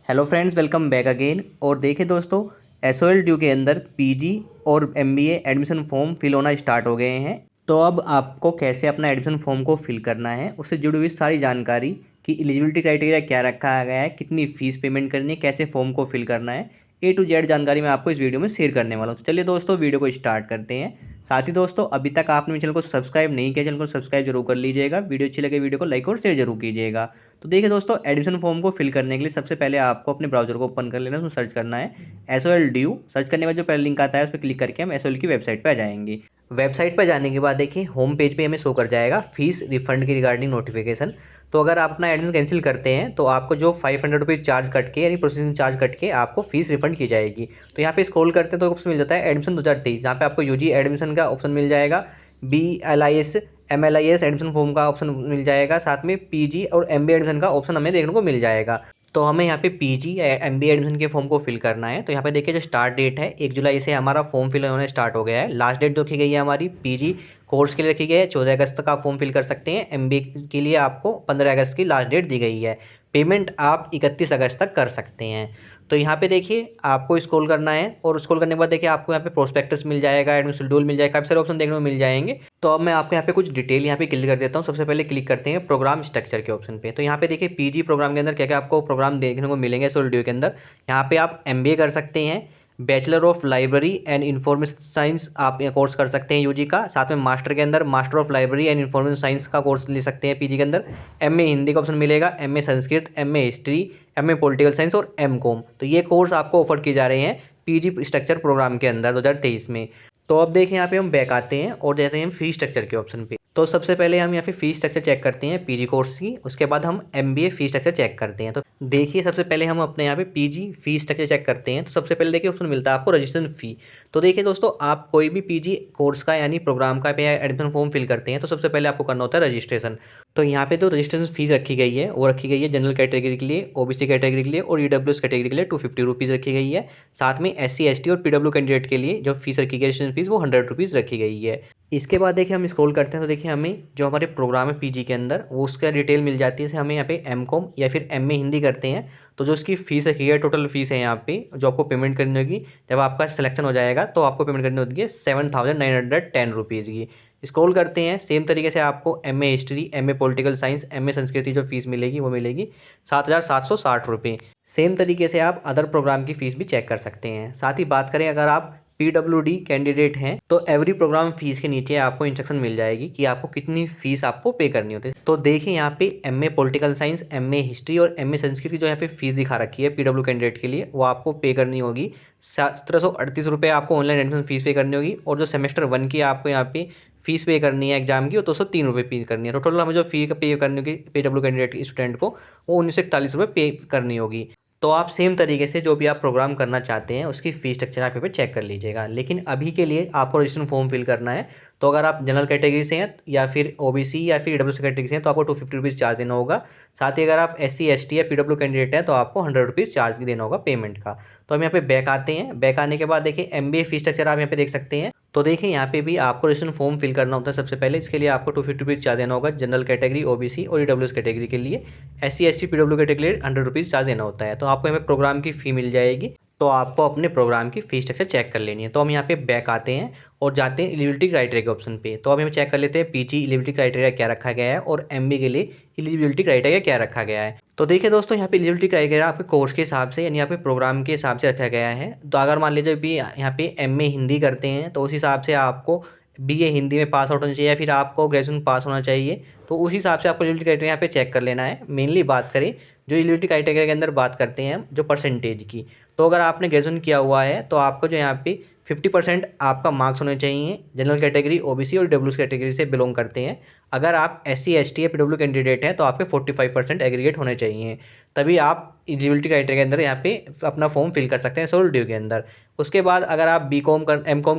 Hello friends, welcome back again. और देखिए दोस्तों, एसओएल ड्यू के अंदर पीजी और एमबीए एडमिशन फॉर्म फिल होना स्टार्ट हो गए हैं। तो अब आपको कैसे अपना एडमिशन फॉर्म को फिल करना है, उससे जुड़ी हुई सारी जानकारी कि एलिजिबिलिटी क्राइटेरिया क्या रखा गया है, कितनी फीस पेमेंट करनी है, कैसे फॉर्म को फिल करना है, ए टू जेड जानकारी मैं आपको इस वीडियो में शेयर करने वाला हूँ। तो चलिए दोस्तों, वीडियो को स्टार्ट करते हैं। साथ ही दोस्तों, अभी तक आपने मेरे चैनल को सब्सक्राइब नहीं किया, चैनल को सब्सक्राइब जरूर कर लीजिएगा। वीडियो अच्छी लगे वीडियो को लाइक और शेयर जरूर कीजिएगा। तो देखिए दोस्तों, एडमिशन फॉर्म को फिल करने के लिए सबसे पहले आपको अपने ब्राउजर को ओपन कर लेना है, उसमें सर्च करना है एसओएल ड्यू। सर्च करने के बाद जो पहला लिंक आता है उस पर क्लिक करके हम एसओएल की वेबसाइट पर आ जाएंगे। वेबसाइट पर जाने के बाद देखिए होम पेज पे हमें शो कर जाएगा फीस रिफंड की रिगार्डिंग नोटिफिकेशन। तो अगर आप अपना एडमिशन कैंसिल करते हैं तो आपको जो 500 रुपीज़ चार्ज कट के यानी प्रोसेसिंग चार्ज कट के आपको फीस रिफंड की जाएगी। तो यहाँ पे स्क्रॉल करते हैं तो ऑप्शन मिल जाता है एडमिशन 2023। यहाँ पे आपको यूजी एडमिशन का ऑप्शन मिल जाएगा, BLIS MLIS एडमिशन फॉर्म का ऑप्शन मिल जाएगा, साथ में पीजी और एमबीए एडमिशन का ऑप्शन हमें देखने को मिल जाएगा। तो हमें यहाँ पे पीजी या एमबीए एडमिशन के फॉर्म को फिल करना है। तो यहाँ पे देखिए जो स्टार्ट डेट है 1 जुलाई से हमारा फॉर्म फिल होना स्टार्ट हो गया है। लास्ट डेट जो रखी गई है हमारी पीजी कोर्स के लिए रखी गई है 14 अगस्त तक आप फॉर्म फिल कर सकते हैं। एमबीए के लिए आपको 15 अगस्त की लास्ट डेट दी गई है। पेमेंट आप 31 अगस्त तक कर सकते हैं। तो यहाँ पे देखिए आपको स्क्रॉल करना है और स्क्रॉल करने के बाद देखिए आपको यहाँ पे प्रोस्पेक्टस मिल जाएगा, एडमिशन शेड्यूल मिल जाएगा, काफ़ी सारे ऑप्शन देखने को मिल जाएंगे। तो अब मैं आपको यहाँ पे कुछ डिटेल यहाँ पे क्लिक कर देता हूँ। सबसे पहले क्लिक करते हैं प्रोग्राम स्ट्रक्चर के ऑप्शन पे। तो यहाँ पे देखिए पीजी प्रोग्राम के अंदर क्या क्या आपको प्रोग्राम देखने को मिलेंगे एसओएल ड्यू के अंदर। यहाँ पे आप एमबीए कर सकते हैं, bachelor of library and information science आप कोर्स कर सकते हैं यूजी का। साथ में मास्टर के अंदर master of library and information science का कोर्स ले सकते हैं पीजी के अंदर। एमए हिंदी का ऑप्शन मिलेगा, MA Sanskrit, MA history, MA political science और एमकॉम। तो ये कोर्स आपको ऑफर किए जा रहे हैं पीजी स्ट्रक्चर प्रोग्राम के अंदर 2023 में। तो अब देखें यहाँ पे हम बैक आते हैं और जाते हैं फी स्ट्रक्चर के ऑप्शन पे। तो सबसे पहले हम यहाँ पे फी स्ट्रक्चर चेक करते हैं पीजी कोर्स की, उसके बाद हम एमबीए फी स्ट्रक्चर चेक करते हैं। तो देखिए सबसे पहले हम अपने यहाँ पे पीजी फी स्ट्रक्चर चेक करते हैं। तो सबसे पहले देखिए ऑप्शन मिलता है आपको रजिस्ट्रेशन फी। तो देखिए दोस्तों, आप कोई भी पीजी कोर्स का यानी प्रोग्राम का एडमिशन फॉर्म फिल करते हैं तो सबसे पहले आपको करना होता है रजिस्ट्रेशन। तो यहाँ पे जो रजिस्ट्रेशन फीस रखी गई है वो रखी गई है जनरल कैटेगरी के लिए, ओबीसी कैटेगरी के लिए और ईडब्ल्यूएस कैटेगरी के लिए 250 रुपीज़ रखी गई है। साथ में SC ST और पीडब्ल्यू कैंडिडेट के लिए जो फीस रखी गई रजिस्ट्रेशन फीस वो 100 रुपीज़ रखी गई है। इसके बाद देखिए हम स्क्रॉल करते हैं तो देखिए हमें जो हमारे प्रोग्राम है पीजी के अंदर वो उसका डिटेल मिल जाती है। जैसे हमें यहाँ पे एमकॉम या फिर एमए हिंदी करते हैं तो जो उसकी फ़ीस रखी है, टोटल फीस है यहाँ पे जो आपको पेमेंट करनी होगी जब आपका सिलेक्शन हो जाएगा तो आपको पेमेंट करनी होगी 7,910 रुपीज़ की। स्क्रॉल करते हैं, सेम तरीके से आपको MA history, MA political science, MA संस्कृति जो फीस मिलेगी वो मिलेगी 7,760 रुपये। सेम तरीके से आप अदर प्रोग्राम की फ़ीस भी चेक कर सकते हैं। साथ ही बात करें अगर आप PWD कैंडिडेट हैं तो एवरी प्रोग्राम फीस के नीचे आपको इंस्ट्रक्शन मिल जाएगी कि आपको कितनी फीस आपको पे करनी होती है। तो देखिए यहाँ पे MA political science, MA history और एमए संस्कृत की जो यहाँ पे फीस दिखा रखी है PW कैंडिडेट के लिए वो आपको पे करनी होगी 1738 रुपये आपको ऑनलाइन एडमिशन फीस पे करनी होगी। और जो सेमेस्टर 1 की आपको यहाँ पे फीस पे करनी है एग्जाम की वो 203 रुपये पे करनी है। तो टोटल हमें जो फी पे करनी होगी PW कैंडिडेट स्टूडेंट को वो 1941 रुपये पे करनी होगी। तो आप सेम तरीके से जो भी आप प्रोग्राम करना चाहते हैं उसकी फ़ीस स्ट्रक्चर आप यहाँ पे चेक कर लीजिएगा। लेकिन अभी के लिए आपको रजिस्ट्रेशन फॉर्म फिल करना है। तो अगर आप जनरल कैटेगरी से हैं या फिर ओबीसी या फिर ईडब्ल्यूएस कैटेगरी से हैं तो आपको 250 रुपीज़ चार्ज देना होगा। साथ ही अगर आप SC ST या पीडब्ल्यू कैंडिडेट हैं तो आपको 100 रुपीज़ चार्ज देना होगा पेमेंट का। तो हम यहाँ पे बैक आते हैं। बैक आने के बाद देखिए एमबीए फीस स्ट्रक्चर आप यहाँ पे देख सकते हैं। तो देखिए यहाँ पे भी आपको रजिस्ट्रेशन फॉर्म फिल करना होता है। सबसे पहले इसके लिए आपको 250 रुपीज़ चार्ज देना होगा जनरल कैटेगरी, ओबीसी और ईडब्ल्यूएस कैटेगरी के लिए। SC ST पीडब्ल्यू कैटेगरी के लिए 100 रुपीज़ चार्ज देना होता है। तो आपको यहाँ पे प्रोग्राम की फ़ी मिल जाएगी। तो आपको अपने प्रोग्राम की फ़ीस स्ट्रक्चर चेक कर लेनी है। तो हम यहाँ पे बैक आते हैं और जाते हैं एलिजिबिलिटी क्राइटेरिया के ऑप्शन पे। तो अब हम चेक कर लेते हैं पीजी एलिजिबिलिटी क्राइटेरिया क्या रखा गया है और एमबी के लिए एलिजिबिलिटी क्राइटेरिया क्या रखा गया है। तो देखिए दोस्तों, यहाँ पे एलिजिबिलिटी क्राइटेरिया आपके कोर्स के हिसाब से यानी यहाँ पे प्रोग्राम के हिसाब से रखा गया है। तो अगर मान लीजिए भी यहाँ पे एमए हिंदी करते हैं तो उस हिसाब से आपको BA हिंदी में पास आउट होना चाहिए या फिर आपको ग्रेजुएशन पास होना चाहिए। तो उस हिसाब से आपको एलिजिबिलिटी क्राइटेरिया यहाँ पे चेक कर लेना है। मेनली बात करें जो एलिजिबिलिटी क्राइटेरिया के अंदर बात करते हैं हम जो परसेंटेज की। तो अगर आपने ग्रेजुएशन किया हुआ है तो आपको जो यहाँ पे 50% आपका मार्क्स होने चाहिए। जनरल कैटेगरी, ओबीसी और डब्ल्यू कैटेगरी से बिलोंग करते हैं। अगर आप SC ST या पीडब्ल्यू कैंडिडेट हैं तो आपके 45% एग्रीगेट होने चाहिए, तभी आप एलिजिबिलिटी क्राइटेरिया के अंदर यहाँ पे अपना फॉर्म फिल कर सकते हैं एसओएल ड्यू के अंदर। उसके बाद अगर आप एमकॉम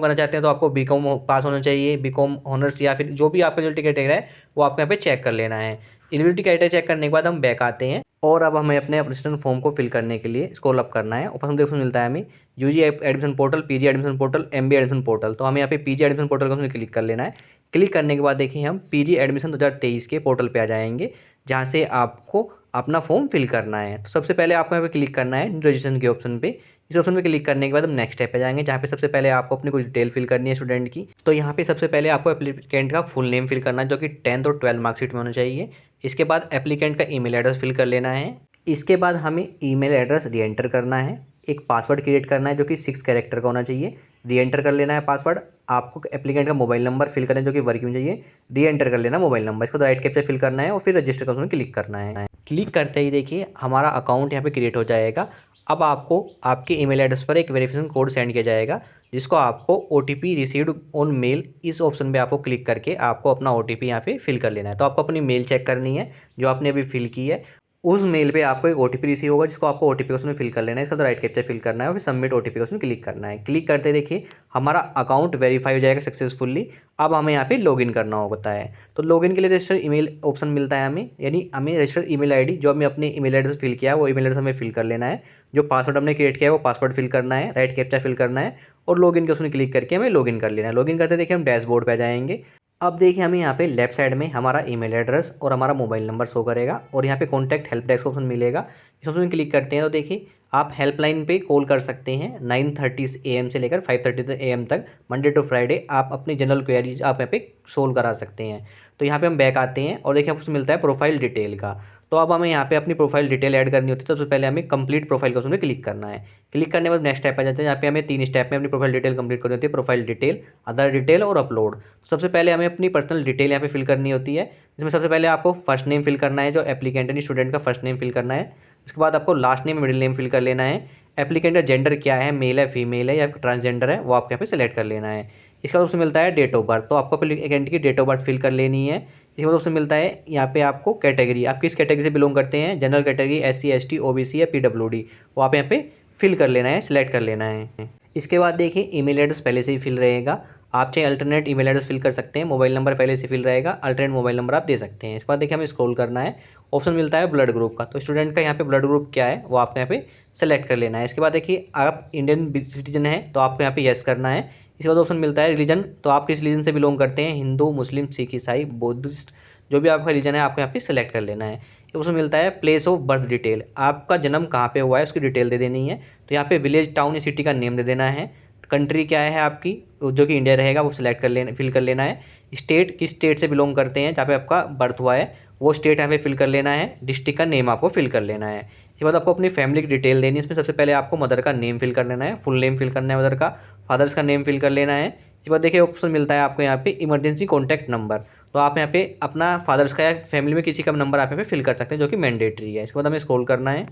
करना चाहते हैं तो आपको बीकॉम पास होना चाहिए, बीकॉम ऑनर्स या फिर जो भी आपका एलिजिबिलिटी क्राइटेरिया है वो आपको यहाँ पे चेक कर लेना है। एलिजिबिलिटी क्राइटेरिया चेक करने के बाद हम बैक आते हैं और अब हमें अपने रजिस्ट्रेशन फॉर्म को फिल करने के लिए स्क्रॉल अप करना है। ऊपर हम देखने मिलता है हमें UG admission portal, PG admission portal, MBA admission portal. तो हमें यहाँ पे पीजी एडमिशन पोर्टल को हमें क्लिक कर लेना है। क्लिक करने के बाद देखिए हम पीजी एडमिशन 2023 के पोर्टल पे आ जाएंगे, जहाँ से आपको अपना फॉर्म फिल करना है। तो सबसे पहले आपको यहाँ पे क्लिक करना है रजिस्ट्रेशन के ऑप्शन पे। इस ऑप्शन पे क्लिक करने के बाद हम नेक्स्ट स्टेप पे जाएंगे, जहाँ पे सबसे पहले आपको अपनी कुछ डिटेल फिल करनी है स्टूडेंट की। तो यहाँ पे सबसे पहले आपको एप्लीकेंट का फुल नेम फिल करना है, जो कि 10th और 12th मार्कशीट में होना चाहिए। इसके बाद एप्लीकेंट का ईमेल एड्रेस फिल कर लेना है। इसके बाद हमें ईमेल एड्रेस री एंटर करना है। एक पासवर्ड क्रिएट करना है जो कि 6 कैरेक्टर का होना चाहिए। री एंटर कर लेना है पासवर्ड। आपको एप्लीकेंट का मोबाइल नंबर फिल करना है जो कि वर्किंग चाहिए। री एंटर कर लेना मोबाइल नंबर। इसको राइट कैप्चा फिल करना है और फिर रजिस्टर का उसमें क्लिक करना है। क्लिक करते ही देखिए हमारा अकाउंट यहाँ पे क्रिएट हो जाएगा। अब आपको आपके ईमेल एड्रेस पर एक वेरिफिकेशन कोड सेंड किया जाएगा, जिसको आपको OTP रिसीव्ड ऑन मेल, इस ऑप्शन पे आपको क्लिक करके आपको अपना OTP यहाँ पे फिल कर लेना है। तो आपको अपनी मेल चेक करनी है जो आपने अभी फिल की है। उस मेल पे आपको एक OTP रिसीव होगा, जिसको आपको OTP उसमें फिल कर लेना है। इसका तो राइट कैप्चा फिल करना है और फिर सबमिट OTP उसमें क्लिक करना है। क्लिक करते देखिए हमारा अकाउंट वेरीफाई हो जाएगा सक्सेसफुली। अब हमें यहाँ पे लॉगिन करना होता है। तो लॉगिन के लिए रजिस्टर ईमेल ऑप्शन मिलता है हमें, यानी हमें रजिस्टर ईमेल आईडी जो हमने अपने ईमेल एड्रेस फिल किया है वो ईमेल एड्रेस हमें फिल कर लेना है। जो पासवर्ड हमने क्रिएट किया है वो पासवर्ड फिल करना है, राइट कैप्चा फिल करना है और लॉगिन के उसमें क्लिक करके हमें लॉगिन कर लेना है। लॉगिन करते देखिए हम डैशबोर्ड पे जाएंगे। अब देखिए हमें यहाँ पे लेफ्ट साइड में हमारा ईमेल एड्रेस और हमारा मोबाइल नंबर शो करेगा और यहाँ पे कॉन्टैक्ट हेल्प डेस्क ऑप्शन मिलेगा। इस ऑप्शन में क्लिक करते हैं तो देखिए आप हेल्पलाइन पे कॉल कर सकते हैं 9:30 AM से लेकर 5:30 AM तक, मंडे टू फ्राइडे। आप अपनी जनरल क्वेरीज आप यहाँ पे सोल्व करा सकते हैं। तो यहाँ पे हम बैक आते हैं और देखिए आपको मिलता है प्रोफाइल डिटेल का। तो अब हमें यहाँ पे अपनी प्रोफाइल डिटेल ऐड करनी होती है। तो सबसे पहले हमें कंप्लीट प्रोफाइल का उसमें क्लिक करना है। क्लिक करने के बाद नेक्स्ट स्टेप आ जाते हैं, यहाँ पे हमें 3 स्टेप में अपनी प्रोफाइल डिटेल कंप्लीट करनी होती है। प्रोफाइल डिटेल, आधार डिटेल और अपलोड। सबसे पहले हमें अपनी पर्सनल डिटेल यहाँ पे फिल करनी होती है, जिसमें सबसे पहले आपको फर्स्ट नेम फिल करना है, जो एप्लीकेंट यानी स्टूडेंट का फर्स्ट नेम फिल करना है। उसके बाद आपको last name, middle name fill कर लेना है। एप्लीकेंट का जेंडर क्या है, मेल है, फीमेल है या ट्रांसजेंडर है, वो आपको यहाँ पे सेलेक्ट कर लेना है। इसके बाद उससे मिलता है डेट ऑफ बर्थ, तो आपको एप्लीकेंट की डेट ऑफ बर्थ फिल कर लेनी है। इसके बाद उससे मिलता है यहाँ पे आपको कैटेगरी, आप किस कैटेगरी से बिलोंग करते हैं, general category, SC ST OBC या PWD, वो आप यहाँ पे फिल कर लेना है, सिलेक्ट कर लेना है। इसके बाद देखिए ईमेल एड्रेस पहले से ही फिल रहेगा। आप चाहे अल्टरनेट ईमेल एड्रेस फिल कर सकते हैं, मोबाइल नंबर पहले से फिल रहेगा, अल्टरनेट मोबाइल नंबर आप दे सकते हैं। इसके बाद देखिए हमें स्क्रॉल करना है, ऑप्शन मिलता है ब्लड ग्रुप का। तो स्टूडेंट का यहाँ पे ब्लड ग्रुप क्या है वो आपको यहाँ पे सेलेक्ट कर लेना है। इसके बाद देखिए आप इंडियन सिटीजन हैं तो आपको यहाँ पे यस करना है। इसके बाद ऑप्शन मिलता है रिलीजन, तो आप किस रिलीजन से बिलोंग करते हैं, हिंदू, मुस्लिम, सिख, ईसाई, बुद्धिस्ट, जो भी आपका रिलीजन है आपको यहाँ पे सेलेक्ट कर लेना है। उसमें मिलता है प्लेस ऑफ बर्थ डिटेल, आपका जन्म कहाँ पे हुआ है उसकी डिटेल दे देनी है। तो यहाँ पे विलेज, टाउन या सिटी का नेम दे देना है। कंट्री क्या है आपकी, जो कि इंडिया रहेगा, वो सिलेक्ट कर लेना, फिल कर लेना है। स्टेट, किस स्टेट से बिलोंग करते हैं जहाँ पे आपका बर्थ हुआ है वो स्टेट यहाँ पे फिल कर लेना है। डिस्ट्रिक्ट का नेम आपको फिल कर लेना है। इसके बाद आपको अपनी फैमिली की डिटेल देनी है। इसमें सबसे पहले आपको मदर का नेम फिल कर लेना है, फुल नेम फिल करना है मदर का, फादर्स का नेम फिल कर लेना है। इसके बाद देखिए ऑप्शन मिलता है आपको यहाँ पे इमरजेंसी कॉन्टैक्ट नंबर, तो आप यहाँ पे अपना फादर्स का या फैमिली में किसी का नंबर आप यहाँ पे फिल कर सकते हैं, जो कि मैंडेटरी है। इसके बाद हमें स्क्रॉल करना है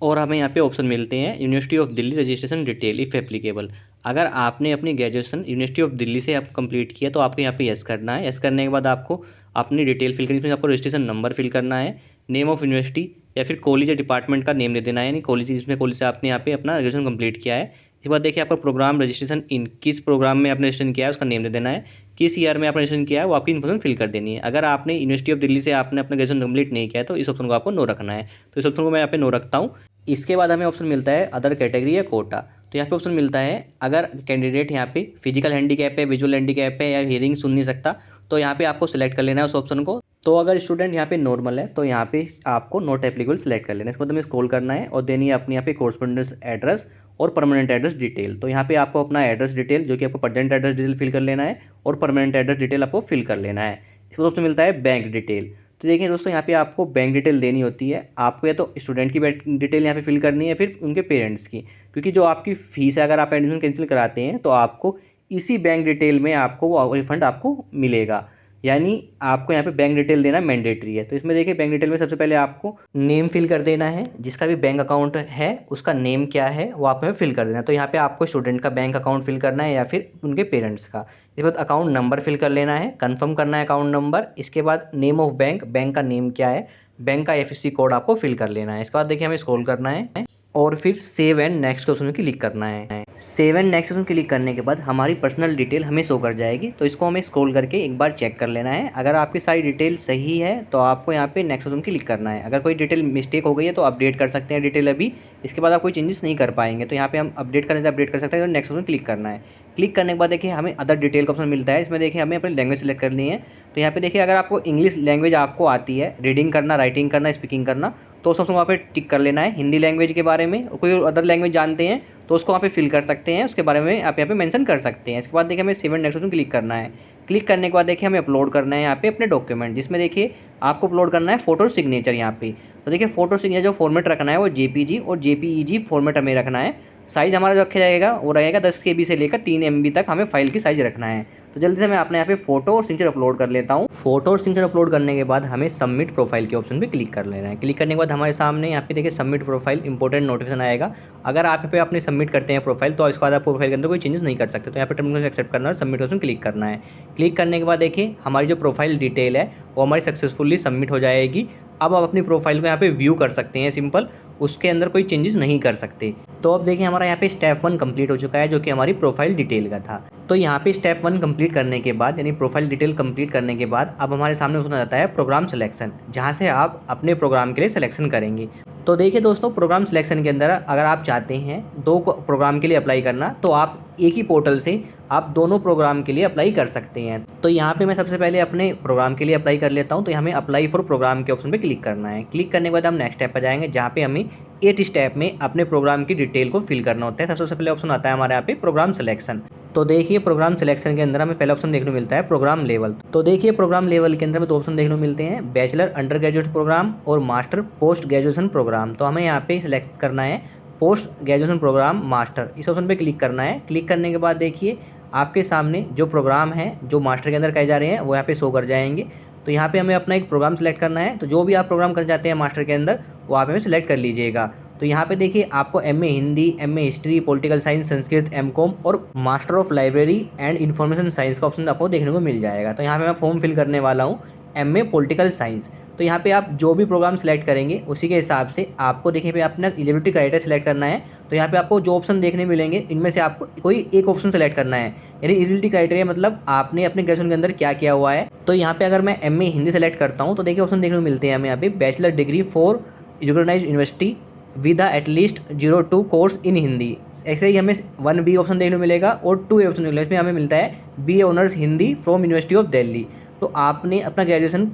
और हमें यहाँ पे ऑप्शन मिलते हैं university of Delhi registration detail if applicable. अगर आपने अपनी ग्रेजुएशन यूनिवर्सिटी ऑफ दिल्ली से आप कंप्लीट किया तो आपको यहाँ पे यस करना है। यस करने के बाद आपको अपनी डिटेल फिल करनी है। इसमें आपको रजिस्ट्रेशन नंबर फिल करना है, नेम ऑफ यूनिवर्सिटी या फिर कॉलेज या डिपार्टमेंट का नेम दे देना है, यानी कॉलेज जिसमें कॉलेज से आपने यहाँ पे अपना ग्रेजुएशन कंप्लीट किया है। इसके बाद देखिए आपका प्रोग्राम रजिस्ट्रेशन इन किस प्रोग्राम में आपने रजिस्ट्रेशन किया है उसका नेम दे देना है, किस ईयर में आपने रजिस्ट्रेशन किया है वो आपकी इन्फॉर्मेशन फिल कर देनी है। अगर आपने यूनिवर्सिटी ऑफ दिल्ली से आपने अपना ग्रेजुएशन कंप्लीट नहीं किया है तो इस ऑप्शन को आपको नो रखना है। तो इस ऑप्शन को मैं यहाँ पे नो रखता हूँ। इसके बाद हमें ऑप्शन मिलता है अदर कैटेगरी या कोटा। तो यहाँ पे ऑप्शन मिलता है अगर कैंडिडेट यहाँ पे फिजिकल हैंडीकैप है, विजुअल हैंडीकैप है या हियरिंग सुन नहीं सकता, तो यहाँ पे आपको सिलेक्ट कर लेना है उस ऑप्शन को। तो अगर स्टूडेंट यहाँ पे नॉर्मल है तो यहाँ पे आपको नॉट एप्लीकेबल सिलेक्ट कर लेना है। इसके बाद हमें स्क्रॉल करना है और देनी है अपनी यहाँ पे कोरस्पोंडेंस एड्रेस और परमानेंट एड्रेस डिटेल। तो यहाँ पे आपको अपना एड्रेस डिटेल जो कि आपको प्रेजेंट एड्रेस डिटेल फिल कर लेना है और परमानेंट एड्रेस डिटेल आपको फिल कर लेना है। इसके बाद ऑप्शन मिलता है बैंक डिटेल। तो देखिए दोस्तों यहाँ पे आपको बैंक डिटेल देनी होती है। आपको या तो स्टूडेंट की बैंक डिटेल यहाँ पे फिल करनी है फिर उनके पेरेंट्स की, क्योंकि जो आपकी फ़ीस है अगर आप एडमिशन कैंसिल कराते हैं तो आपको इसी बैंक डिटेल में आपको वो रिफंड आपको मिलेगा, यानी आपको यहाँ पे बैंक डिटेल देना मैंडेटरी है। तो इसमें देखिए बैंक डिटेल में सबसे पहले आपको नेम फिल कर देना है, जिसका भी बैंक अकाउंट है उसका नेम क्या है वो आप में फिल कर देना है। तो यहाँ पे आपको स्टूडेंट का बैंक अकाउंट फिल करना है या फिर उनके पेरेंट्स का। इसके बाद अकाउंट नंबर फिल कर लेना है, कन्फर्म करना है अकाउंट नंबर। इसके बाद नेम ऑफ बैंक, बैंक का नेम क्या है, बैंक का FSC कोड आपको फिल कर लेना है। इसके बाद देखिए हमें स्क्रॉल करना है और फिर सेव एंड नेक्स्ट के उसमें क्लिक करना है। Save and next option click करने के बाद हमारी पर्सनल डिटेल हमें शो कर जाएगी। तो इसको हमें स्क्रॉल करके एक बार चेक कर लेना है। अगर आपकी सारी डिटेल सही है तो आपको यहाँ पे नेक्स्ट ऑप्शन क्लिक करना है। अगर कोई डिटेल मिस्टेक हो गई है तो अपडेट कर सकते हैं डिटेल अभी, इसके बाद आप कोई चेंजेस नहीं कर पाएंगे। तो यहाँ पे हम अपडेट करने से अपडेट कर सकते हैं। तो नेक्स्ट ऑप्शन क्लिक करना है। क्लिक करने के बाद देखिए हमें अदर डिटेल का ऑप्शन मिलता है। इसमें देखिए हमें अपनी लैंग्वेज सेलेक्ट करनी है। तो यहाँ पे देखिए अगर आपको इंग्लिश लैंग्वेज आपको आती है, रीडिंग करना, राइटिंग करना, स्पीकिंग करना, तो उस ऑप्शन वहाँ पे टिक कर लेना है। हिंदी लैंग्वेज के बारे में कोई अदर लैंग्वेज जानते हैं तो उसको वहाँ पे फिल कर सकते हैं, उसके बारे में आप यहाँ पे मेंशन कर सकते हैं। इसके बाद देखिए हमें save and next option click करना है। क्लिक करने के बाद देखिए हमें अपलोड करना है यहाँ पे अपने डॉक्यूमेंट, जिसमें देखिए आपको अपलोड करना है फोटो और सिग्नेचर यहाँ पे। तो देखिए फोटो सिग्नेचर जो फॉर्मेट रखना है वो जेपीजी और जेपीईजी फॉर्मेट हमें रखना है। साइज़ हमारा जो रखा जाएगा वो रहेगा 10 KB से लेकर 3 MB तक हमें फाइल की साइज़ रखना है। तो जल्दी से मैं अपने यहाँ पे फोटो और सिग्नेचर अपलोड कर लेता हूँ। फोटो और सिग्नेचर अपलोड करने के बाद हमें सबमिट प्रोफाइल के ऑप्शन पे क्लिक कर लेना है। क्लिक करने के बाद हमारे सामने यहाँ पे देखिए सबमिट प्रोफाइल इंपॉर्टेंट नोटिफिकेशन आएगा। अगर आप यहाँ पे अपने सबमिट करते हैं प्रोफाइल तो इसके बाद आप प्रोफाइल के अंदर कोई चेंजेस नहीं कर सकते। तो यहाँ पे टर्मिनल एक्सेप्ट करना है, सबमिट ऑप्शन क्लिक करना है। क्लिक करने के बाद देखिए हमारी जो प्रोफाइल डिटेल है वो हमारी सक्सेसफुली सबमिट हो जाएगी। अब आप अपनी प्रोफाइल को यहाँ पे व्यू कर सकते हैं सिंपल, उसके अंदर कोई चेंजेस नहीं कर सकते। तो अब देखिए हमारा यहाँ पे स्टेप 1 कंप्लीट हो चुका है, जो कि हमारी प्रोफाइल डिटेल का था। तो यहाँ पे स्टेप 1 कंप्लीट करने के बाद यानी प्रोफाइल डिटेल कंप्लीट करने के बाद अब हमारे सामने ऑप्शन आ जाता है प्रोग्राम सिलेक्शन, जहाँ से आप अपने प्रोग्राम के लिए सिलेक्शन करेंगे। तो देखिए दोस्तों, प्रोग्राम सिलेक्शन के अंदर अगर आप चाहते हैं 2 प्रोग्राम के लिए अप्लाई करना तो आप एक ही पोर्टल से आप दोनों प्रोग्राम के लिए अप्लाई कर सकते हैं। तो यहाँ पे मैं सबसे पहले अपने प्रोग्राम के लिए अप्लाई कर लेता हूँ। तो हमें अप्लाई फॉर प्रोग्राम के ऑप्शन पे क्लिक करना है। क्लिक करने के बाद हम नेक्स्ट स्टेप पर जाएंगे, जहाँ पे हमें 8 स्टेप में अपने प्रोग्राम की डिटेल को फिल करना होता है। सबसे पहले ऑप्शन आता है हमारे यहाँ पे प्रोग्राम सिलेक्शन। तो देखिए प्रोग्राम सिलेक्शन के अंदर हमें पहला ऑप्शन देखने को मिलता है प्रोग्राम लेवल। तो देखिए प्रोग्राम लेवल के अंदर हमें 2 ऑप्शन देखने को मिलते हैं, बैचलर अंडर ग्रेजुएट प्रोग्राम और मास्टर पोस्ट ग्रेजुएशन प्रोग्राम। तो हमें यहाँ पे सिलेक्ट करना है पोस्ट ग्रेजुएशन प्रोग्राम मास्टर, इस ऑप्शन पे क्लिक करना है। क्लिक करने के बाद देखिए आपके सामने जो प्रोग्राम है जो मास्टर के अंदर कहे जा रहे हैं वो यहाँ पे शो कर जाएंगे। तो यहाँ पे हमें अपना एक प्रोग्राम सेलेक्ट करना है। तो जो भी आप प्रोग्राम करना चाहते हैं मास्टर के अंदर वो आप हमें सेलेक्ट कर लीजिएगा। तो यहाँ पे देखिए आपको MA Hindi, MA history, political science, Sanskrit, MCOM और master of library and information science का ऑप्शन आपको देखने को मिल जाएगा। तो यहाँ पे मैं फॉर्म फिल करने वाला हूँ MA पॉलिटिकल साइंस। तो यहाँ पे आप जो भी प्रोग्राम सेलेक्ट करेंगे उसी के हिसाब से आपको देखिए पे अपना एलिजिबिलिटी क्राइटेरिया सेलेक्ट करना है। तो यहाँ पे आपको जो ऑप्शन देखने मिलेंगे इनमें से आपको कोई एक ऑप्शन सेलेक्ट करना है। यानी एलिजिबिलिटी क्राइटेरिया मतलब आपने अपने ग्रेजुएशन के अंदर क्या किया हुआ है। तो यहाँ पे अगर मैं MA हिंदी सेलेक्ट करता हूँ तो देखिए ऑप्शन देखने को मिलते हैं हमें यहाँ पे bachelor degree for recognised university with at least 02 course in Hindi. ऐसे ही हमें 1B ऑप्शन देखने को मिलेगा और 2A ऑप्शन मिलेगा। इसमें हमें मिलता है BA honours Hindi from university of Delhi. तो आपने अपना ग्रेजुएशन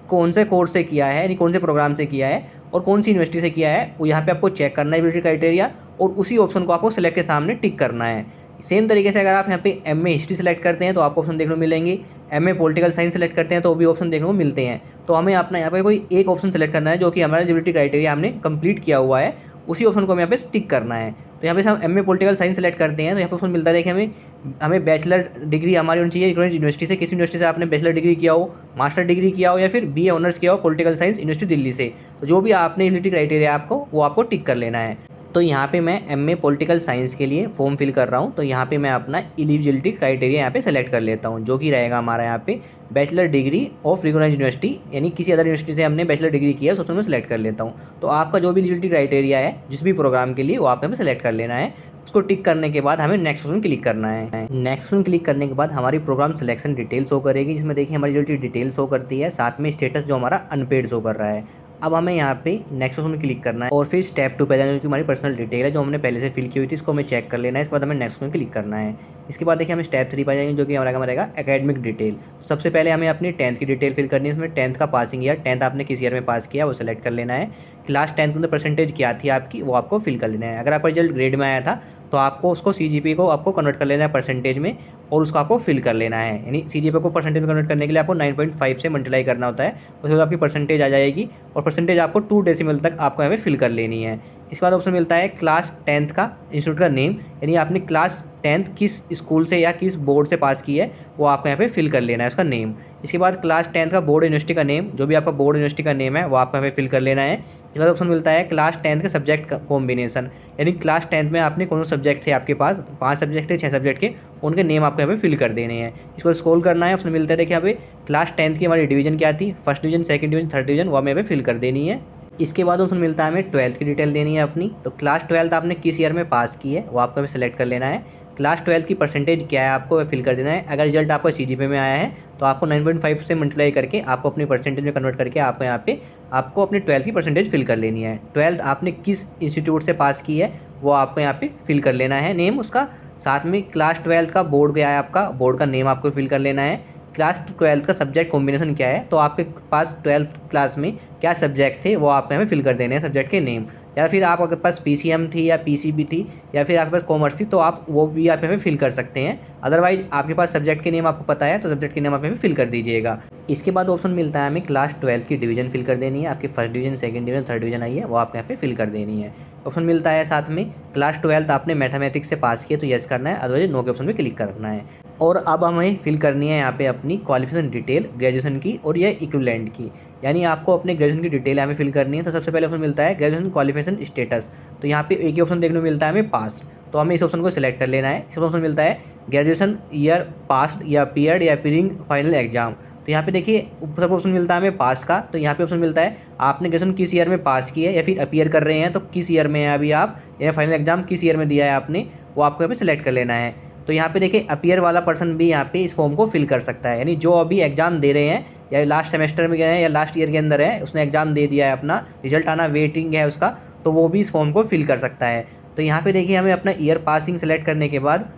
कौन से कोर्स से किया है, यानी कौन से प्रोग्राम से किया है और कौन सी यूनिवर्सिटी से किया है, वो यहाँ पे आपको चेक करना है एलिजिबिलिटी क्राइटेरिया, और उसी ऑप्शन को आपको सेलेक्ट के सामने टिक करना है। सेम तरीके से अगर आप यहाँ पे MA हिस्ट्री सेलेक्ट करते हैं तो आपको ऑप्शन देखने को मिलेंगे, MA पॉलिटिकल साइंस सेलेक्ट करते हैं तो भी ऑप्शन देखने को मिलते हैं। तो हमें अपना यहाँ पे कोई एक ऑप्शन सेलेक्ट करना है जो कि हमारा एलिजिबिलिटी क्राइटेरिया हमने कंप्लीट किया हुआ है, उसी ऑप्शन को हमें यहाँ पे टिक करना है। तो यहाँ पे हम MA पॉलिटिकल साइंस सेलेक्ट करते हैं तो यहाँ पे ऑप्शन मिलता है देखिए हमें बैचलर डिग्री हमारी होनी चाहिए यूनिवर्सिटी से, किसी यूनिवर्सिटी से आपने बैचलर डिग्री किया हो, मास्टर डिग्री किया हो या फिर BA ऑनर्स किया हो पॉलिटिकल साइंस यूनिवर्सिटी दिल्ली से। तो जो भी आपने एलिजिबिलिटी क्राइटेरिया आपको वो आपको टिक कर लेना है। तो यहाँ पे मैं MA पॉलिटिकल साइंस के लिए फॉर्म फिल कर रहा हूँ। तो यहाँ पे मैं अपना एलिजिबिलिटी क्राइटेरिया यहाँ पे सेलेक्ट कर लेता हूँ, जो कि रहेगा हमारा यहाँ पे bachelor degree of recognised university, यानी किसी अदर यूनिवर्सिटी से हमने बैचलर डिग्री किया है, उसको मैं सेलेक्ट कर लेता हूँ। तो आपका जो भी एलिजिबिलिटी क्राइटेरिया है जिस भी प्रोग्राम के लिए वो आपको हमें सेलेक्ट कर लेना है। उसको टिक करने के बाद हमें नेक्स्ट ऑप्शन क्लिक करना है। नेक्स्ट ऑप्शन क्लिक करने के बाद हमारी प्रोग्राम सिलेक्शन डिटेल शो करेगी, जिसमें देखिए हमारी एलिजिबिलिटी डिटेल शो करती है, साथ में स्टेटस जो हमारा अनपेड शो कर रहा है। अब हमें यहाँ पे नेक्स्ट ऑप्शन में क्लिक करना है और फिर स्टेप 2 पे जाना है, जो हमारी पर्सनल डिटेल है जो हमने पहले से फिल की हुई थी, इसको हमें चेक कर लेना है। इसके बाद हमें नेक्स्ट में क्लिक करना है। इसके बाद देखिए हमें स्टेप 3 पे जाएंगे, जो कि हमारा रहेगा एकेडमिक डिटेल। सबसे पहले हमें अपनी 10th की डिटेल फिल करनी है। उसमें 10th का पासिंग ईयर, 10th आपने किस ईयर में पास किया वो सेलेक्ट कर लेना है। क्लास 10th में परसेंटेज क्या थी आपकी वो आपको फिल कर लेना है। अगर आपका रिजल्ट ग्रेड में आया था तो आपको उसको CGPA को आपको कन्वर्ट कर लेना है परसेंटेज में और उसको आपको फिल कर लेना है। यानी CGPA को परसेंटेज में कन्वर्ट करने के लिए आपको 9.5 से मल्टीप्लाई करना होता है, उसके बाद आपकी परसेंटेज आ जाएगी और परसेंटेज आपको 2 डेसिमल तक आपको यहाँ पे फिल कर लेनी है। इसके बाद ऑप्शन मिलता है क्लास 10th का इंस्टीट्यूट का नेम, यानी आपने क्लास 10th किस स्कूल से या किस बोर्ड से पास की है वो आपको यहाँ पे फिल कर लेना है उसका नेम। इसके बाद क्लास 10th का बोर्ड यूनिवर्सिटी का नेम, जो भी आपका बोर्ड यूनिवर्सिटी का नेम है वो आपको यहाँ पे फिल कर लेना है। इसके बाद ऑप्शन मिलता है क्लास 10th के सब्जेक्ट का कॉम्बिनेशन, यानी क्लास 10th में आपने कौन से सब्जेक्ट थे आपके पास, 5 सब्जेक्ट थे 6 सब्जेक्ट के, उनके नेम आपको यहाँ पे फिल कर देने हैं। इसको स्क्रॉल करना है, ऑप्शन मिलता है देखिए यहाँ पे क्लास 10th की हमारी डिवीजन क्या थी, first division, second division, third division, वो हमें यहाँ पे फिल कर देनी है। इसके बाद ऑप्शन मिलता है हमें 12th की डिटेल देनी है अपनी। तो क्लास 12th आपने किस ईयर में पास की है वो आपको हमें सेलेक्ट कर लेना है। क्लास 12th की परसेंटेज क्या है आपको फिल कर देना है। अगर रिजल्ट आपका CGPA में आया है तो आपको 9.5 से मल्टीप्लाई करके आपको अपनी परसेंटेज में कन्वर्ट करके आपको यहाँ पे आपको अपनी 12th की परसेंटेज फिल कर लेनी है। 12th आपने किस इंस्टीट्यूट से पास की है वो आपको यहाँ पे फिल कर लेना है, नेम उसका। साथ में क्लास 12th का बोर्ड क्या है आपका, बोर्ड का नेम आपको फिल कर लेना है। क्लास 12th का सब्जेक्ट कॉम्बिनेशन क्या है, तो आपके पास 12th क्लास में क्या सब्जेक्ट थे वो आपको हमें फिल कर देने हैं, सब्जेक्ट के नेम। या फिर आप अगर पास PCM थी या PCB थी या फिर आपके पास कॉमर्स थी तो आप वो भी आप हमें फिल कर सकते हैं। अदरवाइज आपके पास सब्जेक्ट के नेम आपको पता है तो सब्जेक्ट के नेम आप हमें फिल कर दीजिएगा। इसके बाद ऑप्शन मिलता है हमें क्लास 12th की डिवीजन फिल कर देनी है। आपकी first division, second division, third division आई है वो आपको यहाँ पे फिल कर देनी है। ऑप्शन मिलता है साथ में क्लास 12th आपने मैथमेटिक्स से पास किया तो यस करना है, अदरवाइज नो के ऑप्शन में क्लिक करना है। और अब हमें फिल करनी है यहाँ पे अपनी क्वालिफिकेशन डिटेल ग्रेजुएशन की और यह इक्विवेलेंट की, यानी आपको अपने ग्रेजुएशन की डिटेल हमें फिल करनी है। तो सबसे पहले ऑप्शन मिलता है ग्रेजुएशन क्वालिफिकेशन स्टेटस। तो यहाँ पे एक ही ऑप्शन देखने को मिलता है हमें पास, तो हमें इस ऑप्शन को सिलेक्ट कर लेना है। इस ऑप्शन मिलता है ग्रेजुएशन ईयर पास या अपीयर्ड या अपीयरिंग फाइनल एग्जाम। तो यहाँ पे देखिए ऊपर ऑप्शन मिलता है हमें पास का, तो यहाँ पे ऑप्शन मिलता है आपने ग्रेजुएशन किस ईयर में पास की है या फिर अपीयर कर रहे हैं तो किस ईयर में है अभी आप, या फाइनल एग्जाम किस ईयर में दिया है आपने, वो आपको यहाँ पे सिलेक्ट कर लेना है। तो यहाँ पे देखिए अपीयर वाला पर्सन भी यहाँ पे इस फॉर्म को फिल कर सकता है, यानी जो अभी एग्जाम दे रहे हैं या लास्ट सेमेस्टर में गए हैं या लास्ट ईयर के अंदर है, उसने एग्जाम दे दिया है, अपना रिजल्ट आना वेटिंग है उसका, तो वो भी इस फॉर्म को फिल कर सकता है। तो यहाँ पे देखिए हमें अपना ईयर पासिंग सेलेक्ट करने के बाद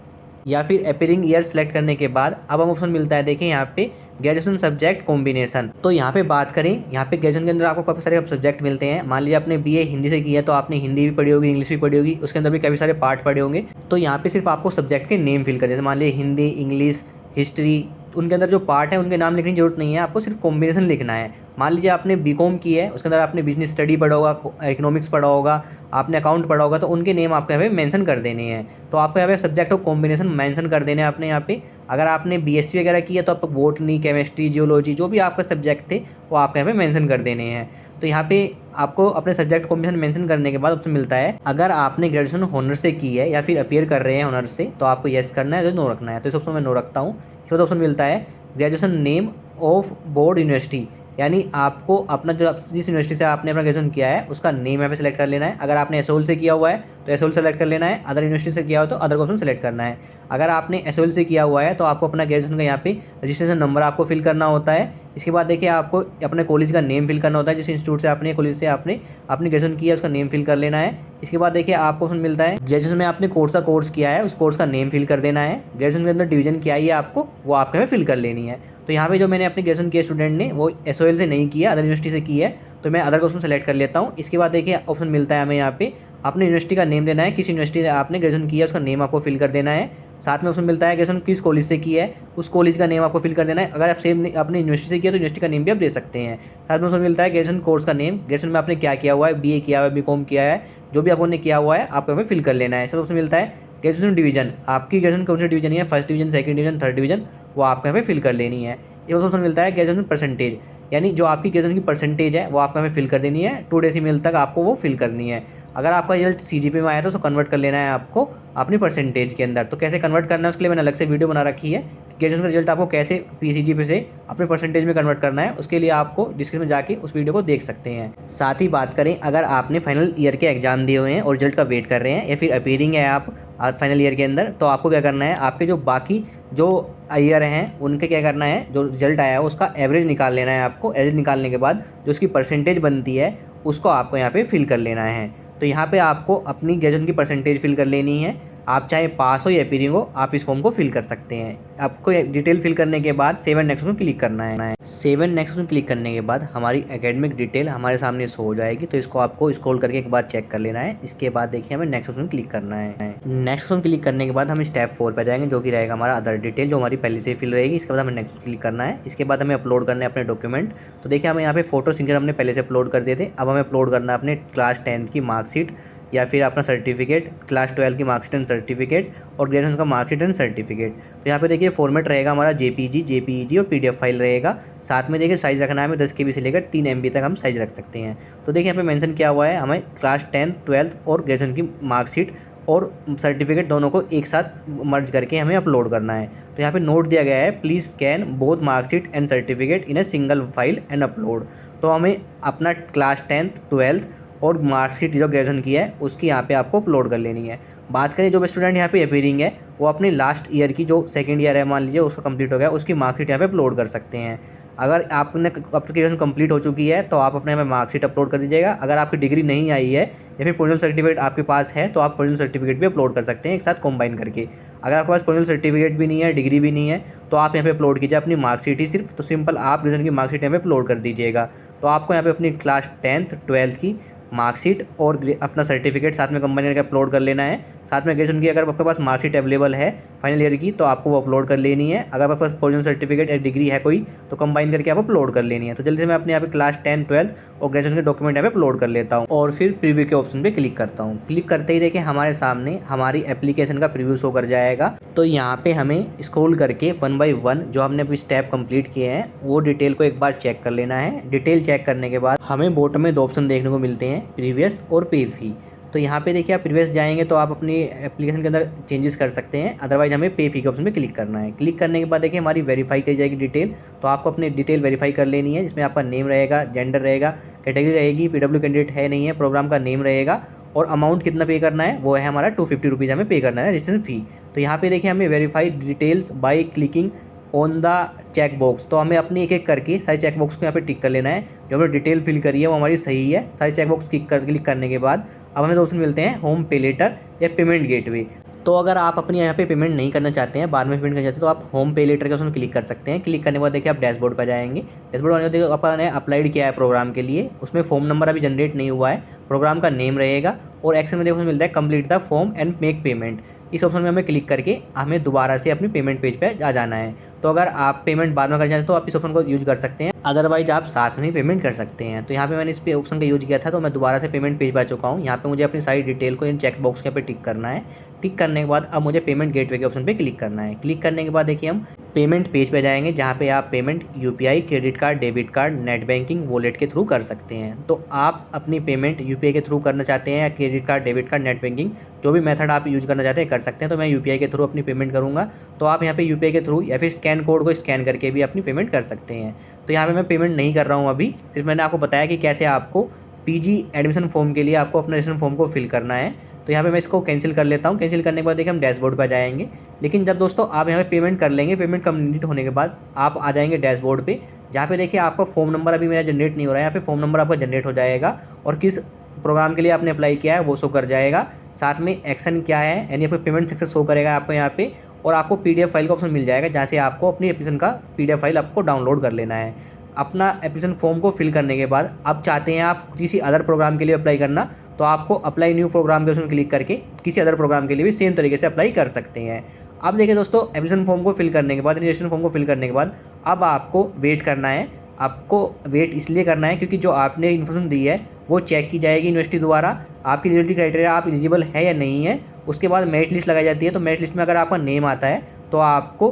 या फिर अपीयरिंग ईयर सेलेक्ट करने के बाद अब हम ऑप्शन मिलता है देखिए यहाँ पे ग्रेजुएशन सब्जेक्ट कॉम्बिनेशन। तो यहाँ पे बात करें, यहाँ पे ग्रेजुएशन के अंदर आपको काफ़ी सारे सब्जेक्ट मिलते हैं। मान लीजिए आपने BA हिंदी से किया तो आपने हिंदी भी पढ़ी होगी, इंग्लिश भी पढ़ी होगी, उसके अंदर भी काफ़ी सारे पार्ट पढ़े होंगे। तो यहाँ पे सिर्फ आपको सब्जेक्ट के नेम फिल कर देते हैं। मान लीजिए हिंदी, इंग्लिश, हिस्ट्री, उनके अंदर जो पार्ट है उनके नाम लिखने की जरूरत नहीं है, आपको सिर्फ कॉम्बिनेशन लिखना है। मान लीजिए आपने BCom की है, उसके अंदर आपने बिजनेस स्टडी पढ़ा होगा, इकोनॉमिक्स पढ़ा होगा, आपने अकाउंट पढ़ा होगा, तो उनके नेम आपको यहाँ पे मेंशन कर देने हैं। तो आपको यहाँ पे सब्जेक्ट और कॉम्बिनेशन मेंशन कर देने हैं आपने यहाँ पे। अगर आपने BSc वगैरह किया तो आपको बॉटनी, केमिस्ट्री, जियोलॉजी जो भी आपका सब्जेक्ट थे वो आपको यहाँ पे मेंशन कर देने हैं। तो यहाँ पे आपको अपने सब्जेक्ट कॉम्बिनेशन मेंशन करने के बाद ऑप्शन मिलता है अगर आपने ग्रेजुएशन ऑनर से की है या फिर अपीयर कर रहे हैं ऑनर से तो आपको येस करना है, तो नो रखना है। तो इस ऑप्शन में नो रखता हूँ। फिर ऑप्शन मिलता है graduation name of board university, यानी आपको अपना जो जिस यूनिवर्सिटी से आपने अपना ग्रेजुएशन किया है उसका नेम यहाँ पे सेलेक्ट कर लेना है। अगर आपने एसओएल से किया हुआ है तो एसओएल सेलेक्ट कर लेना है, अदर यूनिवर्सिटी से किया हो तो अदर का ऑप्शन सेलेक्ट करना है। अगर आपने एसओएल से किया हुआ है तो आपको अपना ग्रेजुएशन का यहाँ पे रजिस्ट्रेशन नंबर आपको फिल करना होता है। इसके बाद देखिए आपको अपने कॉलेज का नेम फिल करना होता है, जिस इंस्टीट्यूट से आपने कॉलेज से आपने अपनी ग्रेजुएशन किया उसका नेम फिल कर लेना है। इसके बाद देखिए आपको ऑप्शन मिलता है ग्रेजुएशन में आपने कोर्स किया है उस कोर्स का नेम फिल कर देना है। ग्रेजुएशन के अंदर डिवीजन क्या है आपको वो आपको हमें फिल कर लेनी है। तो यहाँ पे जो मैंने अपनी ग्रेजुएशन किए स्टूडेंट ने वो एसओएल से नहीं किया, अदर यूनिवर्सिटी से की है, तो मैं अदर का ऑप्शन सेलेक्ट कर लेता हूँ। इसके बाद देखिए ऑप्शन मिलता है हमें यहाँ पे अपने यूनिवर्सिटी का नेम देना है, किस यूनिवर्सिटी से आपने ग्रेजुएशन किया उसका नेम आपको फिल कर देना है। साथ में ऑप्शन मिलता है ग्रेजुएशन किस कॉलेज से की है उस कॉलेज का नेम आपको फिल कर देना है। अगर आप सेम अपनी यूनिवर्सिटी से किया तो यूनिवर्सिटी का नेम भी आप दे सकते हैं। साथ में ऑप्शन मिलता है ग्रेजुएशन कोर्स का नेम, ग्रेजुएशन में आपने क्या किया हुआ है, BA किया हुआ है, BCom किया है, जो भी आपने किया हुआ है आपको हमें फिल कर लेना है। सब ऑप्शन मिलता है ग्रेजुएशन डिवीजन, आपकी ग्रेजुएशन कौन सी डिवीजन है, first division, second division, third division, वो आपको हमें फिल कर लेनी है। ये ऑप्शन मिलता है ग्रेजुएशन परसेंटेज, यानी जो आपकी ग्रेजुएशन की परसेंटेज है वो आपको हमें फिल कर देनी है, 2 डेसिमल तक आपको वो फिल करनी है। अगर आपका रिजल्ट CGPA में आया तो उसको कन्वर्ट कर लेना है आपको अपनी परसेंटेज के अंदर। तो कैसे कन्वर्ट करना है उसके लिए मैंने अलग से वीडियो बना रखी है, ग्रेजुएशन का रिजल्ट आपको कैसे CGPA से अपने परसेंटेज में कन्वर्ट करना है, उसके लिए आपको डिस्क्रिप्शन में जाके उस वीडियो को देख सकते हैं। साथ ही बात करें अगर आपने फाइनल ईयर के एग्जाम दिए हुए हैं और रिजल्ट का वेट कर रहे हैं या फिर अपीयरिंग है आप फाइनल ईयर के अंदर, तो आपको क्या करना है, आपके जो बाकी जो ईयर हैं उनके क्या करना है, जो रिजल्ट आया है उसका एवरेज निकाल लेना है आपको। एवरेज निकालने के बाद जो उसकी परसेंटेज बनती है उसको आपको यहाँ पे फिल कर लेना है। तो यहाँ पे आपको अपनी ग्रेजुएशन की परसेंटेज फिल कर लेनी है। आप चाहे पास हो या अपीयरिंग हो आप इस फॉर्म को फिल कर सकते हैं। आपको डिटेल फिल करने के बाद save and next option click करना है। Save and next option click करने के बाद हमारी एकेडमिक डिटेल हमारे सामने शो हो जाएगी, तो इसको आपको स्क्रॉल करके एक बार चेक कर लेना है। इसके बाद देखिए हमें नेक्स्ट ऑप्शन क्लिक करना है। नेक्स्ट ऑप्शन क्लिक करने के बाद हम स्टेप 4 पर जाएंगे, जो कि रहेगा हमारा अदर डिटेल, जो हमारी पहले से फिल रहेगी। इसके बाद हमें नेक्स्ट क्लिक करना है। इसके बाद हमें अपलोड करना है अपने डॉक्यूमेंट। तो देखिए हमें यहाँ पे फोटो सिग्नेचर हमने पहले से अपलोड कर दिए थे, अब हमें अपलोड करना है अपने क्लास 10th की मार्कशीट या फिर अपना सर्टिफिकेट, क्लास 12 की मार्कशीट एंड सर्टिफिकेट और ग्रेजुएशन का मार्कशीट एंड सर्टिफिकेट। तो यहाँ पे देखिए फॉर्मेट रहेगा हमारा JPG, JPEG और PDF फाइल रहेगा। साथ में देखिए साइज़ रखना है हमें 10 KB से लेकर 3 MB तक हम साइज़ रख सकते हैं। तो देखिए यहाँ पे मेंशन किया हुआ है हमें क्लास 10, 12 और ग्रेजुएशन की मार्कशीट और सर्टिफिकेट दोनों को एक साथ मर्ज करके हमें अपलोड करना है। तो यहाँ पे नोट दिया गया है please scan both marksheet and certificate in a single file and upload. तो हमें अपना क्लास 10th 12th और मार्कशीट जो ग्रेजुएशन की है उसकी यहाँ पे आपको अपलोड कर लेनी है। बात करें जो स्टूडेंट यहाँ पे अपीयरिंग है वो अपनी लास्ट ईयर की जो सेकंड ईयर है मान लीजिए उसका कंप्लीट हो गया, उसकी मार्कशीट यहाँ पे अपलोड कर सकते हैं। अगर आपने आपकी ग्रेजुएशन कंप्लीट हो चुकी है तो आप अपने यहाँ पे मार्कशीट अपलोड कर दीजिएगा। अगर आपकी डिग्री नहीं आई है या फिर प्रोविजनल सर्टिफिकेट आपके पास है तो आप प्रोविजनल सर्टिफिकेट भी अपलोड कर सकते हैं एक साथ कंबाइन करके। अगर आपके पास प्रोविजनल सर्टिफिकेट भी नहीं है, डिग्री भी नहीं है, तो आप यहाँ पे अपलोड कीजिए अपनी मार्कशीट ही सिर्फ। तो सिंपल आप ग्रेजुएशन की मार्कशीट यहाँ पे अपलोड कर दीजिएगा। तो आपको यहाँ पे अपनी क्लास 10th 12th की मार्कशीट और अपना सर्टिफिकेट साथ में कंबाइन करके अपलोड कर लेना है। साथ में ग्रेजुएशन की अगर आपके पास मार्कशीट अवेलेबल है फाइनल ईयर की तो आपको वो अपलोड कर लेनी है। अगर आपके पास प्रोविजनल सर्टिफिकेट या डिग्री है कोई तो कंबाइन करके आप अपलोड कर लेनी है। तो जल्दी से मैं अपने यहाँ पे क्लास 10 12 और ग्रेजुएशन के डॉक्यूमेंट यहाँ पे अपलोड कर लेता हूँ और फिर प्रीव्यू के ऑप्शन पे क्लिक करता हूँ। क्लिक करते ही देखिए हमारे सामने हमारी एप्लीकेशन का प्रीव्यू शो कर जाएगा। तो यहाँ पे हमें स्क्रॉल करके 1 by 1 जो हमने अभी स्टेप कंप्लीट किए हैं वो डिटेल को एक बार चेक कर लेना है। डिटेल चेक करने के बाद हमें बॉटम में 2 ऑप्शन देखने को मिलते हैं, प्रीवियस और पे फी। तो यहाँ पे देखिए आप प्रीवियस जाएंगे तो आप अपनी एप्लीकेशन के अंदर चेंजेस कर सकते हैं, अदरवाइज हमें पे फी के ऑप्शन पे क्लिक करना है। क्लिक करने के बाद देखिए हमारी वेरीफाई करी जाएगी डिटेल। तो आपको अपनी डिटेल वेरीफाई कर लेनी है जिसमें आपका नेम रहेगा, जेंडर रहेगा, कैटेगरी रहेगी, पीडब्ल्यू कैंडिडेट है नहीं है, प्रोग्राम का नेम रहेगा और अमाउंट कितना पे करना है वो है हमारा 250 रुपीज़ हमें पे करना है रजिस्ट्रेशन फ़ी। तो यहाँ पे देखिए हमें verify details by clicking on the check box. तो हमें अपनी एक एक करके सारी चेक बॉक्स को यहाँ पे टिक कर लेना है। जो हमने डिटेल फिल करी है वो हमारी सही है। सारी चेक बॉक्स क्लिक करने के बाद अब हमें 2 ऑप्शन मिलते हैं, होम पे लेटर या पेमेंट गेटवे। तो अगर आप अपनी यहाँ पे पेमेंट नहीं करना चाहते हैं, बाद में पेमेंट करना चाहते हैं, तो आप होम पे लेटर के उसमें क्लिक कर सकते हैं। क्लिक करने के बाद देखिए आप डैशबोर्ड पर जाएंगे। डैशबोर्ड आने के बाद देखिए अपन ने अप्लाइड किया है प्रोग्राम के लिए, उसमें फॉर्म नंबर अभी जनरेट नहीं हुआ है, प्रोग्राम का नेम रहेगा और एक्शन में देखो मिलता है complete the form and make payment. इस ऑप्शन में हमें क्लिक करके हमें दोबारा से अपनी पेमेंट पेज पे आ जाना है। तो अगर आप पेमेंट बाद में करना चाहते हैं तो आप इस ऑप्शन को यूज कर सकते हैं, अदरवाइज आप साथ में ही पेमेंट कर सकते हैं। तो यहाँ पे मैंने इस पे ऑप्शन का यूज किया था तो मैं दोबारा से पेमेंट पेज पे आ चुका हूँ। यहाँ पे मुझे अपनी सारी डिटेल को इन चेक बॉक्स के पे टिक करना है। टिक करने के बाद अब मुझे पेमेंट गेटवे के ऑप्शन पे क्लिक करना है। क्लिक करने के बाद देखिए हम पेमेंट पेज पे जाएंगे जहाँ पे आप payment UPI, credit card, debit card, net banking, wallet के थ्रू कर सकते हैं। तो आप अपनी पेमेंट यूपीआई के थ्रू करना चाहते हैं या credit card, debit card, net banking जो भी मेथड आप यूज करना चाहते हैं कर सकते हैं। तो मैं यूपीआई के थ्रू अपनी पेमेंट करूँगा। तो आप यहाँ पे यूपीआई के थ्रू या फिर स्कैन कोड को स्कैन करके भी अपनी पेमेंट कर सकते हैं। तो यहाँ पे मैं पेमेंट नहीं कर रहा हूँ अभी, सिर्फ मैंने आपको बताया कि कैसे आपको पीजी एडमिशन फॉर्म के लिए आपको अपना एडमिशन फॉर्म को फिल करना है। तो यहाँ पे मैं इसको कैंसिल कर लेता हूँ। कैंसिल करने के बाद देखिए हम डैशबोर्ड पर जाएंगे। लेकिन जब दोस्तों आप यहाँ पे पेमेंट कर लेंगे, पेमेंट कंप्लीट होने के बाद आप आ जाएंगे डैशबोर्ड पे, जहाँ पे देखिए आपका फॉर्म नंबर अभी मेरा जनरेट नहीं हो रहा है। यहाँ पे फॉर्म नंबर आपका जनरेट हो जाएगा और किस प्रोग्राम के लिए आपने अप्लाई किया है वो शो कर जाएगा। साथ में एक्शन क्या है यानी आपको पेमेंट सक्सेस शो करेगा आपको यहाँ पे, और आपको पीडीएफ फाइल का ऑप्शन मिल जाएगा जहाँ से आपको अपनी एप्लीकेशन का पीडीएफ फाइल आपको डाउनलोड कर लेना है। अपना एप्लीकेशन फॉर्म को फिल करने के बाद अब चाहते हैं आप किसी अदर प्रोग्राम के लिए अप्लाई करना, तो आपको अप्लाई न्यू प्रोग्राम के ऑप्शन क्लिक करके किसी अदर प्रोग्राम के लिए भी सेम तरीके से अप्लाई कर सकते हैं। अब देखिए दोस्तों एप्लीकेशन फॉर्म को फिल करने के बाद, रजिस्ट्रेशन फॉर्म को फिल करने के बाद अब आपको वेट करना है। आपको वेट इसलिए करना है क्योंकि जो आपने इन्फॉर्मेशन दी है वो चेक की जाएगी यूनिवर्सिटी द्वारा, आपकी एलिजिबिलिटी क्राइटेरिया आप एलिजिबल है या नहीं है। उसके बाद मेरिट लिस्ट लगाई जाती है। तो मेरिट लिस्ट में अगर आपका नेम आता है तो आपको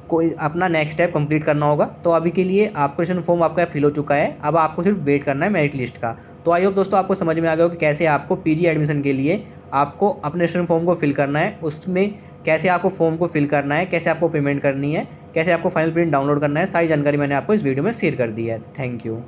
कोई अपना नेक्स्ट स्टेप कंप्लीट करना होगा। तो अभी के लिए आपका रजिस्ट्रेशन फॉर्म आपका फिल हो चुका है, अब आपको सिर्फ वेट करना है मेरिट लिस्ट का। तो आई होप दोस्तों आपको समझ में आ गया हो कि कैसे आपको पीजी एडमिशन के लिए आपको अपने रजिस्ट्रेशन फॉर्म को फिल करना है, उसमें कैसे आपको फॉर्म को फिल करना है, कैसे आपको पेमेंट करनी है, कैसे आपको फाइनल प्रिंट डाउनलोड करना है। सारी जानकारी मैंने आपको इस वीडियो में शेयर कर दी है। Thank you.